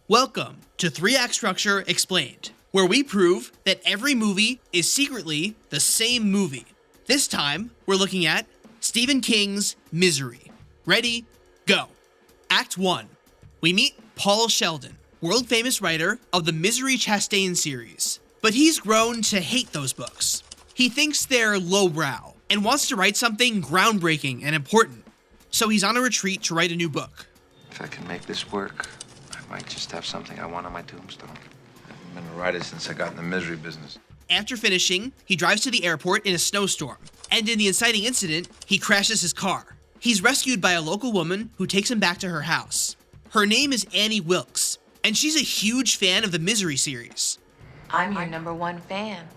Welcome to 3-Act Structure Explained, where we prove that every movie is secretly the same movie. This time, we're looking at Stephen King's Misery. Ready? Go. Act 1. We meet Paul Sheldon, world-famous writer of the Misery Chastain series. But he's grown to hate those books. He thinks they're lowbrow and wants to write something groundbreaking and important. So he's on a retreat to write a new book. If I can make this work, I might just have something I want on my tombstone. I haven't been a writer since I got in the misery business. After finishing, he drives to the airport in a snowstorm, and in the inciting incident, he crashes his car. He's rescued by a local woman who takes him back to her house. Her name is Annie Wilkes, and she's a huge fan of the Misery series. I'm your #1 fan.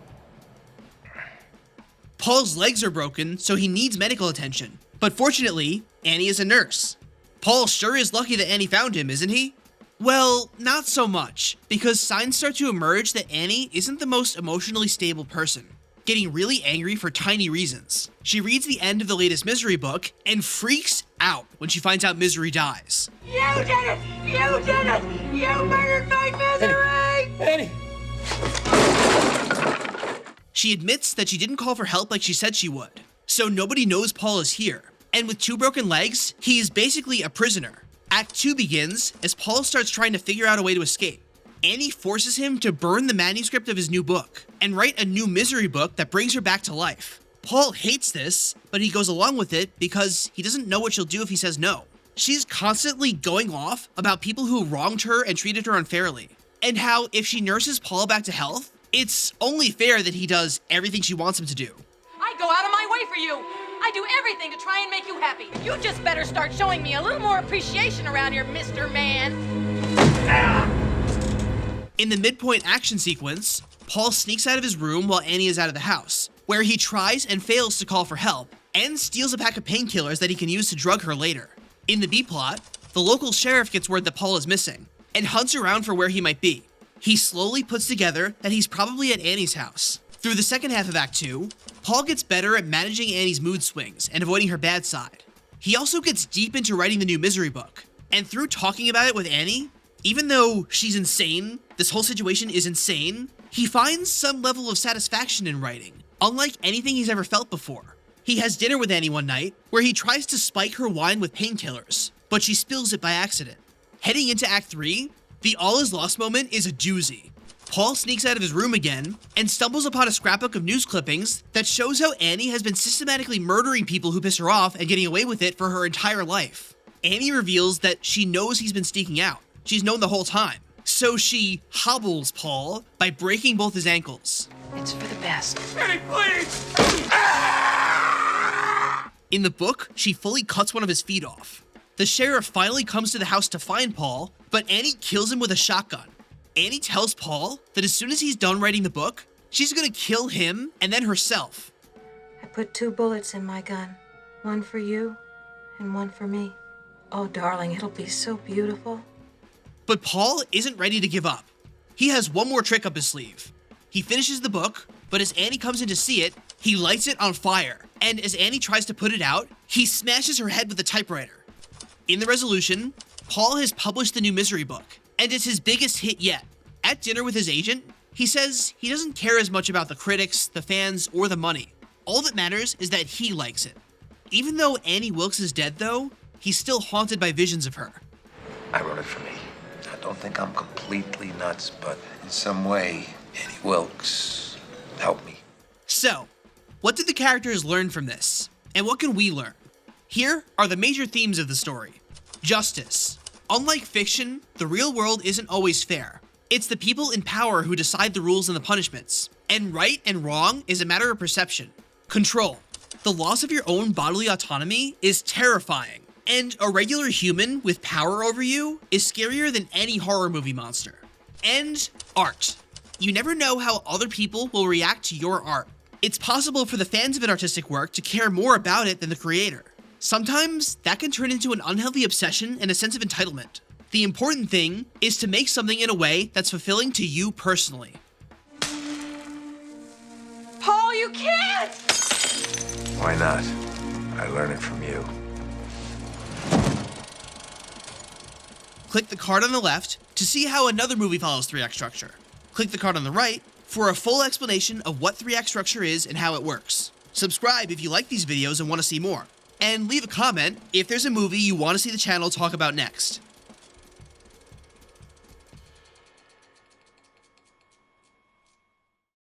Paul's legs are broken, so he needs medical attention. But fortunately, Annie is a nurse. Paul sure is lucky that Annie found him, isn't he? Well, not so much, because signs start to emerge that Annie isn't the most emotionally stable person, getting really angry for tiny reasons. She reads the end of the latest Misery book and freaks out when she finds out Misery dies. You did it! You did it! You murdered my Misery! Annie! She admits that she didn't call for help like she said she would, so nobody knows Paul is here. And with 2 broken legs, he is basically a prisoner. Act 2 begins as Paul starts trying to figure out a way to escape. Annie forces him to burn the manuscript of his new book and write a new Misery book that brings her back to life. Paul hates this, but he goes along with it because he doesn't know what she'll do if he says no. She's constantly going off about people who wronged her and treated her unfairly, and how if she nurses Paul back to health, it's only fair that he does everything she wants him to do. I go out of my way for you. I do everything to try and make you happy. You just better start showing me a little more appreciation around here, Mr. Man. In the midpoint action sequence, Paul sneaks out of his room while Annie is out of the house, where he tries and fails to call for help, and steals a pack of painkillers that he can use to drug her later. In the B-plot, the local sheriff gets word that Paul is missing, and hunts around for where he might be. He slowly puts together that he's probably at Annie's house. Through the second half of Act 2, Paul gets better at managing Annie's mood swings and avoiding her bad side. He also gets deep into writing the new Misery book, and through talking about it with Annie, even though she's insane, this whole situation is insane, he finds some level of satisfaction in writing, unlike anything he's ever felt before. He has dinner with Annie one night, where he tries to spike her wine with painkillers, but she spills it by accident. Heading into Act 3, the all is lost moment is a doozy. Paul sneaks out of his room again and stumbles upon a scrapbook of news clippings that shows how Annie has been systematically murdering people who piss her off and getting away with it for her entire life. Annie reveals that she knows he's been sneaking out. She's known the whole time. So she hobbles Paul by breaking both his ankles. It's for the best. Annie, please! In the book, she fully cuts one of his feet off. The sheriff finally comes to the house to find Paul, but Annie kills him with a shotgun. Annie tells Paul that as soon as he's done writing the book, she's gonna kill him and then herself. I put 2 bullets in my gun. One for you and one for me. Oh, darling, it'll be so beautiful. But Paul isn't ready to give up. He has one more trick up his sleeve. He finishes the book, but as Annie comes in to see it, he lights it on fire. And as Annie tries to put it out, he smashes her head with a typewriter. In the resolution, Paul has published the new Misery book, and it's his biggest hit yet. At dinner with his agent, he says he doesn't care as much about the critics, the fans, or the money. All that matters is that he likes it. Even though Annie Wilkes is dead though, he's still haunted by visions of her. I wrote it for me. I don't think I'm completely nuts, but in some way, Annie Wilkes helped me. So, what did the characters learn from this? And what can we learn? Here are the major themes of the story. Justice. Unlike fiction, the real world isn't always fair. It's the people in power who decide the rules and the punishments. And right and wrong is a matter of perception. Control. The loss of your own bodily autonomy is terrifying. And a regular human with power over you is scarier than any horror movie monster. And art. You never know how other people will react to your art. It's possible for the fans of an artistic work to care more about it than the creator. Sometimes that can turn into an unhealthy obsession and a sense of entitlement. The important thing is to make something in a way that's fulfilling to you personally. Paul, you can't! Why not? I learned it from you. Click the card on the left to see how another movie follows 3-act structure. Click the card on the right for a full explanation of what 3-act structure is and how it works. Subscribe if you like these videos and want to see more. And leave a comment if there's a movie you want to see the channel talk about next.